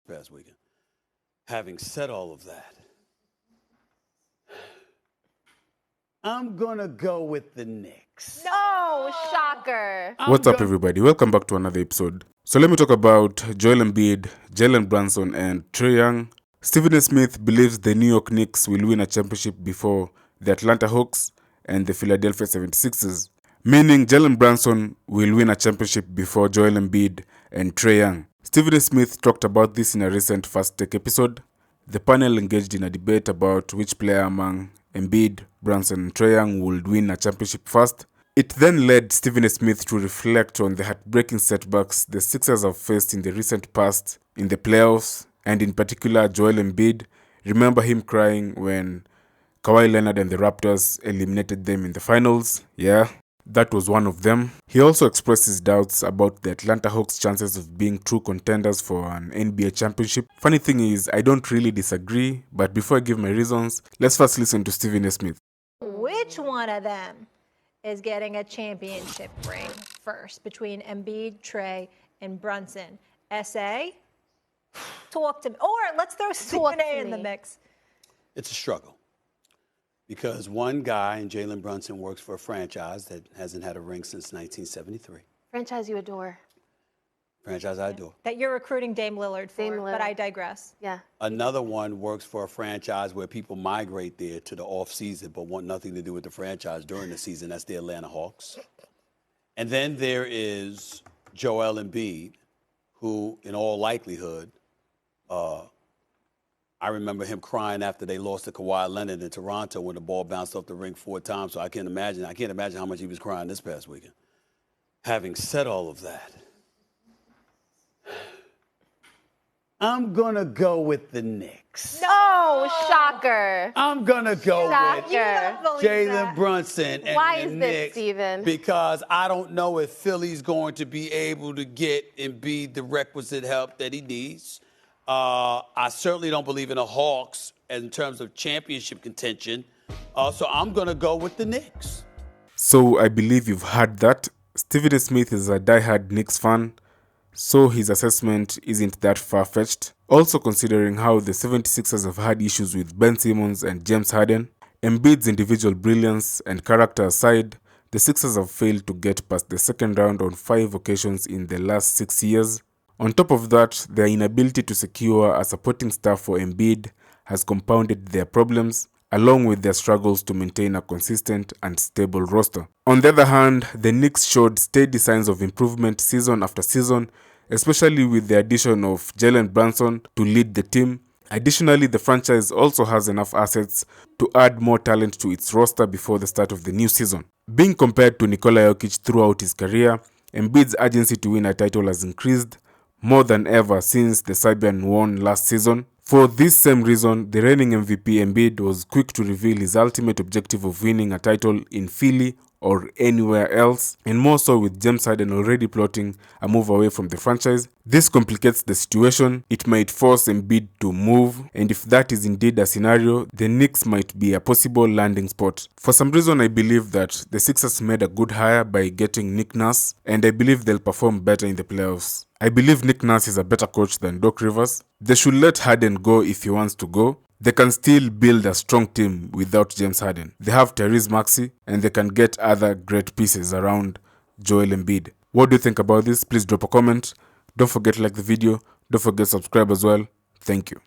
past weekend. Having said all of that, I'm going to go with the Knicks. No, shocker. What's up, everybody? Welcome back to another episode. So let me talk about Joel Embiid, Jalen Brunson, and Trae Young. Stephen A. Smith believes the New York Knicks will win a championship before the Atlanta Hawks and the Philadelphia 76ers, meaning Jalen Brunson will win a championship before Joel Embiid and Trae Young. Stephen A. Smith talked about this in a recent Fast Take episode. The panel engaged in a debate about which player among Embiid, Brunson, and Trae Young would win a championship first. It then led Stephen A. Smith to reflect on the heartbreaking setbacks the Sixers have faced in the recent past in the playoffs, and in particular Joel Embiid. Remember him crying when Kawhi Leonard and the Raptors eliminated them in the finals? Yeah, that was one of them. He also expressed his doubts about the Atlanta Hawks' chances of being true contenders for an NBA championship. Funny thing is, I don't really disagree, but before I give my reasons, let's first listen to Stephen A. Smith. Which one of them is getting a championship ring first between Embiid, Trae, and Brunson? SA? Talk to me. Or let's throw Stephen A in the mix. It's a struggle because one guy in Jalen Brunson works for a franchise that hasn't had a ring since 1973. Franchise you adore. Franchise I adore. That you're recruiting Dame Lillard for, Dame Lillard. but I digress. Yeah. Another one works for a franchise where people migrate there to the off season but want nothing to do with the franchise during the season. That's the Atlanta Hawks. And then there is Joel Embiid, who in all likelihood, I remember him crying after they lost to Kawhi Leonard in Toronto when the ball bounced off the ring 4 times. So I can't imagine how much he was crying this past weekend. Having said all of that, I'm going to go with the Knicks. No, shocker. I'm going to go with Jalen Brunson and Why the is this, Knicks Steven? because I don't know if Philly's going to be able to get Embiid the requisite help that he needs. I certainly don't believe in the Hawks in terms of championship contention. So I'm going to go with the Knicks. So I believe you've heard that. Stephen A. Smith is a diehard Knicks fan, so his assessment isn't that far-fetched. Also considering how the 76ers have had issues with Ben Simmons and James Harden, Embiid's individual brilliance and character aside, the Sixers have failed to get past the second round on 5 occasions in the last 6 years. On top of that, their inability to secure a supporting staff for Embiid has compounded their problems, along with their struggles to maintain a consistent and stable roster. On the other hand, the Knicks showed steady signs of improvement season after season, especially with the addition of Jalen Brunson to lead the team. Additionally, the franchise also has enough assets to add more talent to its roster before the start of the new season. Being compared to Nikola Jokic throughout his career, Embiid's urgency to win a title has increased more than ever since the Serbian won last season. For this same reason, the reigning MVP Embiid was quick to reveal his ultimate objective of winning a title in Philly or anywhere else, and more so with James Harden already plotting a move away from the franchise. This complicates the situation. It might force Embiid to move, and if that is indeed a scenario, the Knicks might be a possible landing spot. For some reason, I believe that the Sixers made a good hire by getting Nick Nurse, and I believe they'll perform better in the playoffs. I believe Nick Nurse is a better coach than Doc Rivers. They should let Harden go if he wants to go. They can still build a strong team without James Harden. They have Tyrese Maxey, and they can get other great pieces around Joel Embiid. What do you think about this? Please drop a comment. Don't forget to like the video. Don't forget to subscribe as well. Thank you.